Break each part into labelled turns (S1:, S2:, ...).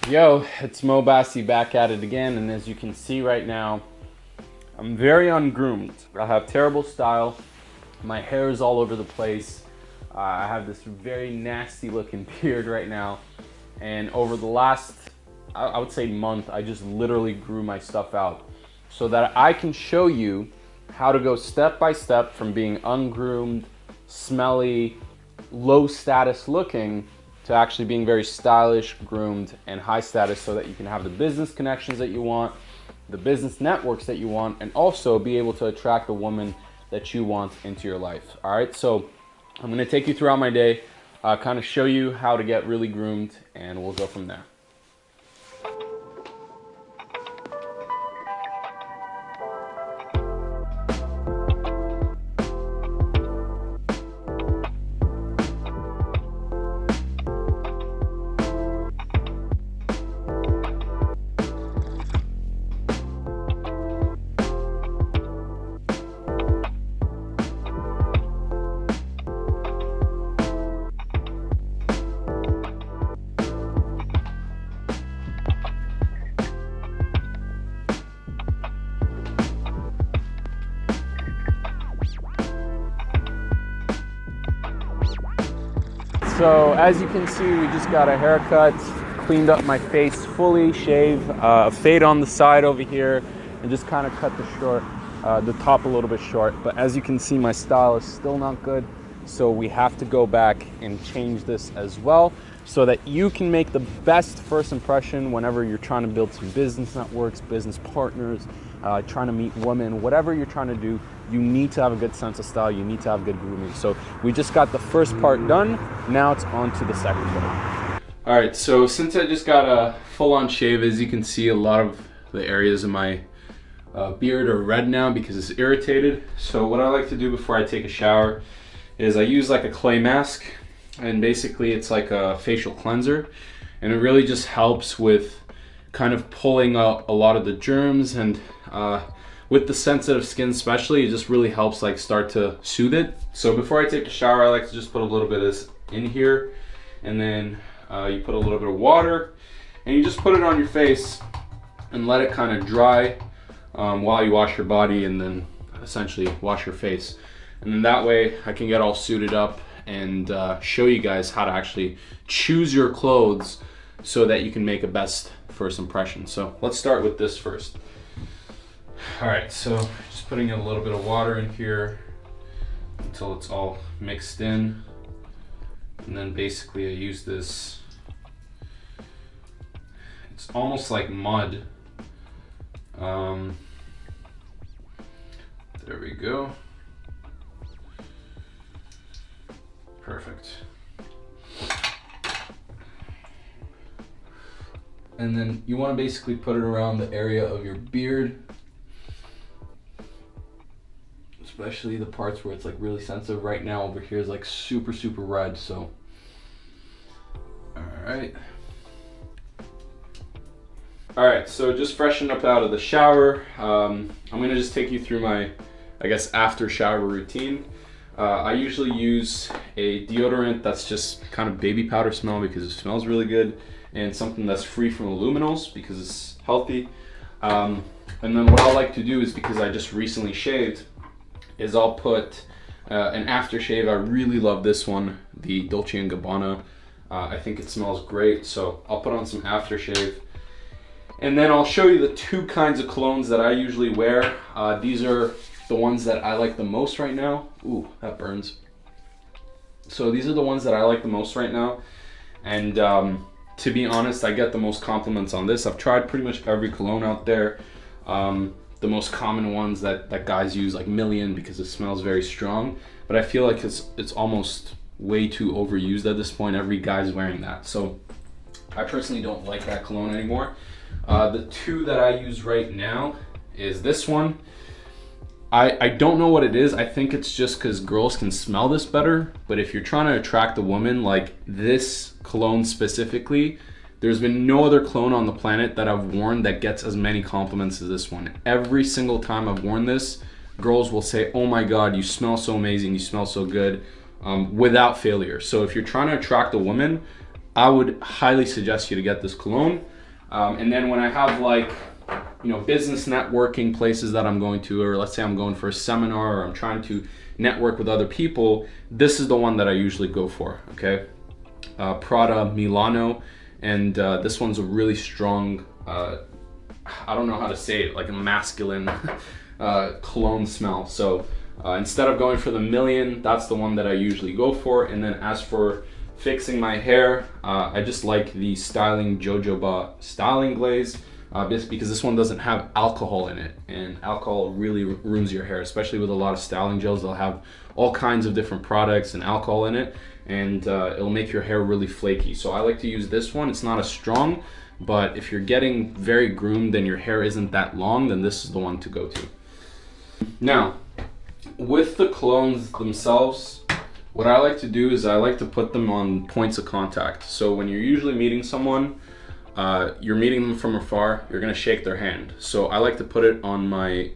S1: Yo, it's Mo Bassi back at it again, and as you can see right now, I'm very ungroomed. I have terrible style. My hair is all over the place. I have this very nasty looking beard right now, and over the last, I would say month, I just literally grew my stuff out so that I can show you how to go step by step from being ungroomed, smelly, low status looking to actually being very stylish, groomed, and high status, so that you can have the business connections that you want, the business networks that you want, and also be able to attract the woman that you want into your life. All right, so I'm gonna take you throughout my day, kind of show you how to get really groomed, and we'll go from there. So as you can see, we just got a haircut, cleaned up my face fully, shave, fade on the side over here, and just kind of cut the top a little bit short. But as you can see, my style is still not good, so we have to go back and change this as well, so that you can make the best first impression whenever you're trying to build some business networks, business partners, trying to meet women, whatever you're trying to do. You need to have a good sense of style. You need to have good grooming. So we just got the first part done. Now it's on to the second part. All right, so since I just got a full-on shave, as you can see, a lot of the areas of my beard are red now because it's irritated. So what I like to do before I take a shower is I use like a clay mask, and basically it's like a facial cleanser, and it really just helps with kind of pulling out a lot of the germs, and with the sensitive skin especially, it just really helps like start to soothe it. So before I take a shower, I like to just put a little bit of this in here, and then you put a little bit of water, and you just put it on your face and let it kind of dry while you wash your body, and then essentially wash your face. And then that way I can get all suited up and show you guys how to actually choose your clothes so that you can make a best first impression. So let's start with this first. All right, so just putting a little bit of water in here until it's all mixed in. And then basically I use this, it's almost like mud. There we go. Perfect. And then you want to basically put it around the area of your beard, especially the parts where it's like really sensitive. Right now over here is like super red, so all right, so just freshen up out of the shower. I'm gonna just take you through my, I guess, after shower routine. I usually use a deodorant that's just kind of baby powder smell because it smells really good, and something that's free from luminals because it's healthy. And then what I like to do is, because I just recently shaved, is I'll put an aftershave. I really love this one, the Dolce & Gabbana. I think it smells great, so I'll put on some aftershave. And then I'll show you the two kinds of colognes that I usually wear. These are the ones that I like the most right now. Ooh, that burns. So these are the ones that I like the most right now. And to be honest, I get the most compliments on this. I've tried pretty much every cologne out there. The most common ones that guys use, like Million, because it smells very strong. But I feel like it's almost way too overused at this point. Every guy's wearing that. So I personally don't like that cologne anymore. The two that I use right now is this one. I don't know what it is. I think it's just because girls can smell this better. But if you're trying to attract a woman, like this cologne specifically, there's been no other cologne on the planet that I've worn that gets as many compliments as this one. Every single time I've worn this, girls will say, oh my God, you smell so amazing, you smell so good, without failure. So if you're trying to attract a woman, I would highly suggest you to get this cologne. And then when I have like, you know, business networking places that I'm going to, or let's say I'm going for a seminar or I'm trying to network with other people, this is the one that I usually go for, okay? Prada Milano, and this one's a really strong, I don't know how to say it, like a masculine cologne smell. So instead of going for the Million, that's the one that I usually go for. And then as for fixing my hair, I just like the Styling Jojoba Styling Glaze, because this one doesn't have alcohol in it, and alcohol really ruins your hair, especially with a lot of styling gels. They'll have all kinds of different products and alcohol in it, and it'll make your hair really flaky. So I like to use this one. It's not as strong, but if you're getting very groomed and your hair isn't that long, then this is the one to go to. Now, with the colognes themselves, what I like to do is I like to put them on points of contact. So when you're usually meeting someone, you're meeting them from afar, you're gonna shake their hand. So I like to put it on my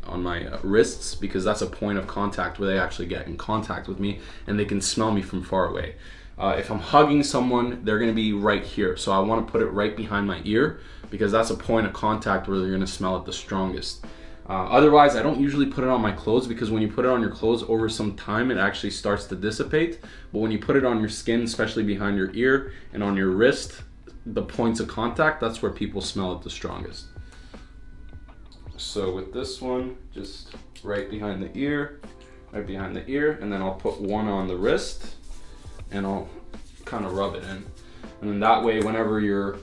S1: wrists, because that's a point of contact where they actually get in contact with me and they can smell me from far away. If I'm hugging someone, they're gonna be right here. So I wanna put it right behind my ear, because that's a point of contact where they're gonna smell it the strongest. Otherwise, I don't usually put it on my clothes, because when you put it on your clothes over some time, it actually starts to dissipate. But when you put it on your skin, especially behind your ear and on your wrist, the points of contact, that's where people smell it the strongest. So with this one, just right behind the ear, and then I'll put one on the wrist and I'll kind of rub it in. And then that way, whenever you're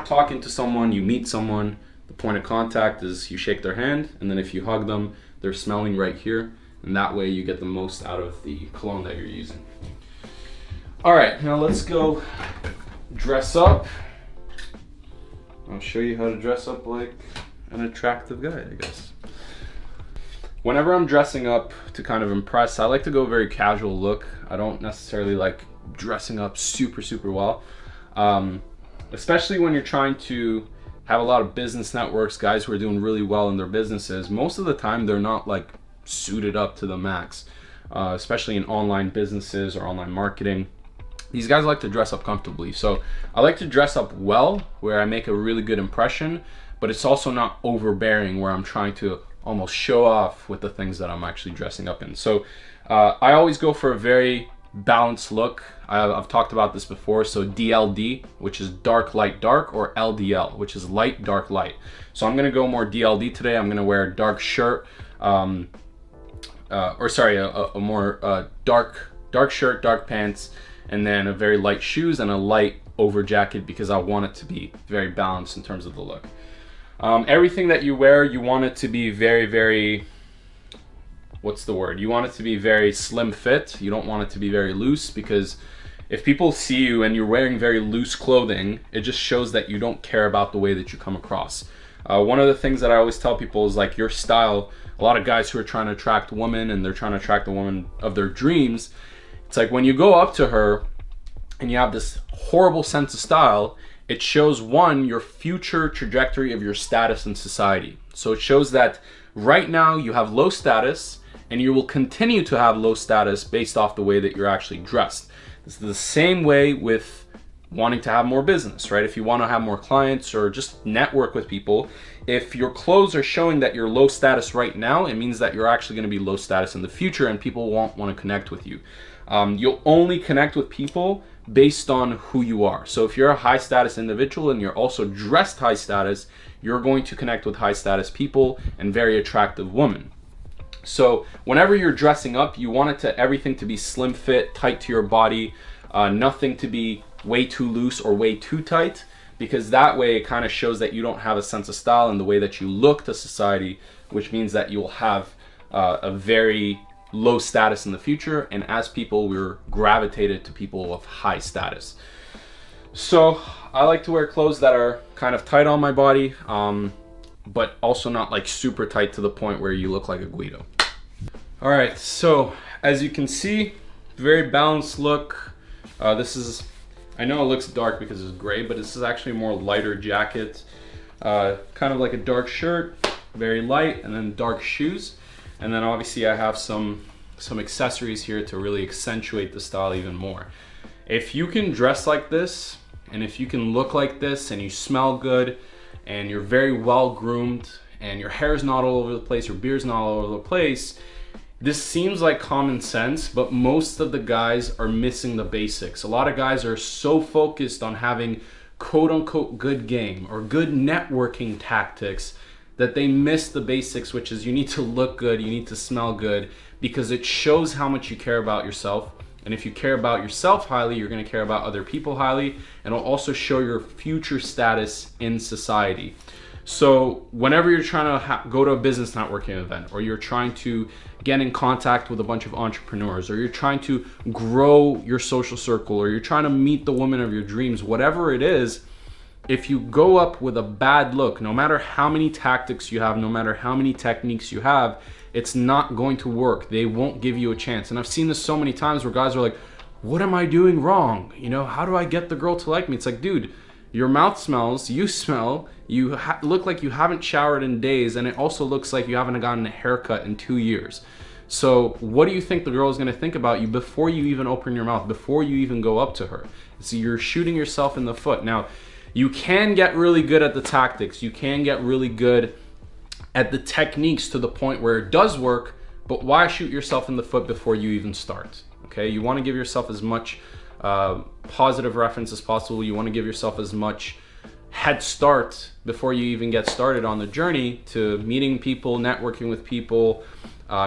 S1: talking to someone, you meet someone, the point of contact is you shake their hand, and then if you hug them, they're smelling right here, and that way you get the most out of the cologne that you're using. All right, now let's go dress up. I'll show you how to dress up like an attractive guy, I guess. Whenever I'm dressing up to kind of impress, I like to go very casual look. I don't necessarily like dressing up super well, especially when you're trying to have a lot of business networks, guys who are doing really well in their businesses. Most of the time, they're not like suited up to the max, especially in online businesses or online marketing. These guys like to dress up comfortably. So I like to dress up well, where I make a really good impression, but it's also not overbearing, where I'm trying to almost show off with the things that I'm actually dressing up in. So I always go for a very balanced look. I've talked about this before. So DLD, which is dark, light, dark, or LDL, which is light, dark, light. So I'm gonna go more DLD today. I'm gonna wear a dark shirt, a more dark shirt, dark pants, and then a very light shoes and a light over jacket, because I want it to be very balanced in terms of the look. Everything that you wear, you want it to be very, what's the word? You want it to be very slim fit. You don't want it to be very loose, because if people see you and you're wearing very loose clothing, it just shows that you don't care about the way that you come across. One of the things that I always tell people is like your style. A lot of guys who are trying to attract women and they're trying to attract the woman of their dreams, it's like when you go up to her and you have this horrible sense of style, it shows, one, your future trajectory of your status in society. So it shows that right now you have low status, and you will continue to have low status based off the way that you're actually dressed. This is the same way with wanting to have more business, right? If you want to have more clients or just network with people, if your clothes are showing that you're low status right now, it means that you're actually going to be low status in the future, and people won't want to connect with you. You'll only connect with people based on who you are. So if you're a high status individual and you're also dressed high status, you're going to connect with high status people and very attractive women. So whenever you're dressing up, you want everything to be slim fit, tight to your body, nothing to be way too loose or way too tight, because that way it kind of shows that you don't have a sense of style in the way that you look to society, which means that you'll have a very low status in the future, and as people, we're gravitated to people of high status. So I like to wear clothes that are kind of tight on my body, but also not like super tight to the point where you look like a Guido. All right, so as you can see, very balanced look. This is, I know it looks dark because it's gray, but this is actually a more lighter jacket, kind of like a dark shirt, very light, and then dark shoes. And then obviously I have some accessories here to really accentuate the style even more. If you can dress like this And if you can look like this and you smell good and you're very well groomed and your hair's not all over the place, your beard's not all over the place, this seems like common sense, but most of the guys are missing the basics. A lot of guys are so focused on having quote unquote good game or good networking tactics that they miss the basics, which is you need to look good, you need to smell good, because it shows how much you care about yourself. And if you care about yourself highly, you're gonna care about other people highly, and it'll also show your future status in society. So whenever you're trying to go to a business networking event, or you're trying to get in contact with a bunch of entrepreneurs, or you're trying to grow your social circle, or you're trying to meet the woman of your dreams, whatever it is, if you go up with a bad look, no matter how many tactics you have, no matter how many techniques you have, it's not going to work. They won't give you a chance. And I've seen this so many times where guys are like, what am I doing wrong? You know, how do I get the girl to like me? It's like, dude, your mouth smells, you smell, you look like you haven't showered in days, and it also looks like you haven't gotten a haircut in 2 years. So what do you think the girl is gonna think about you before you even open your mouth, before you even go up to her? So you're shooting yourself in the foot. Now, you can get really good at the tactics, you can get really good at the techniques to the point where it does work, but why shoot yourself in the foot before you even start? Okay, you wanna give yourself as much positive reference as possible. You wanna give yourself as much head start before you even get started on the journey to meeting people, networking with people,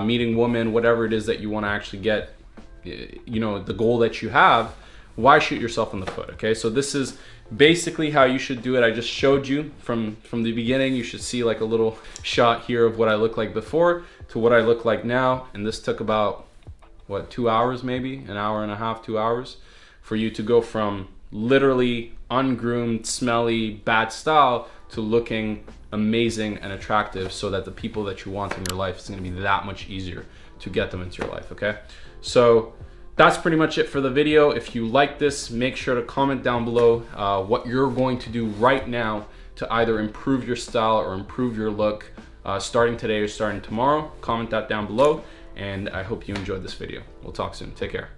S1: meeting women, whatever it is that you wanna actually get, you know, the goal that you have. Why shoot yourself in the foot? Okay, so this is basically how you should do it. I just showed you from the beginning. You should see like a little shot here of what I looked like before to what I look like now. And this took about, what, 2 hours maybe? An hour and a half, 2 hours for you to go from literally ungroomed, smelly, bad style to looking amazing and attractive, so that the people that you want in your life, is gonna be that much easier to get them into your life, okay? So that's pretty much it for the video. If you like this, make sure to comment down below what you're going to do right now to either improve your style or improve your look starting today or starting tomorrow. Comment that down below, and I hope you enjoyed this video. We'll talk soon. Take care.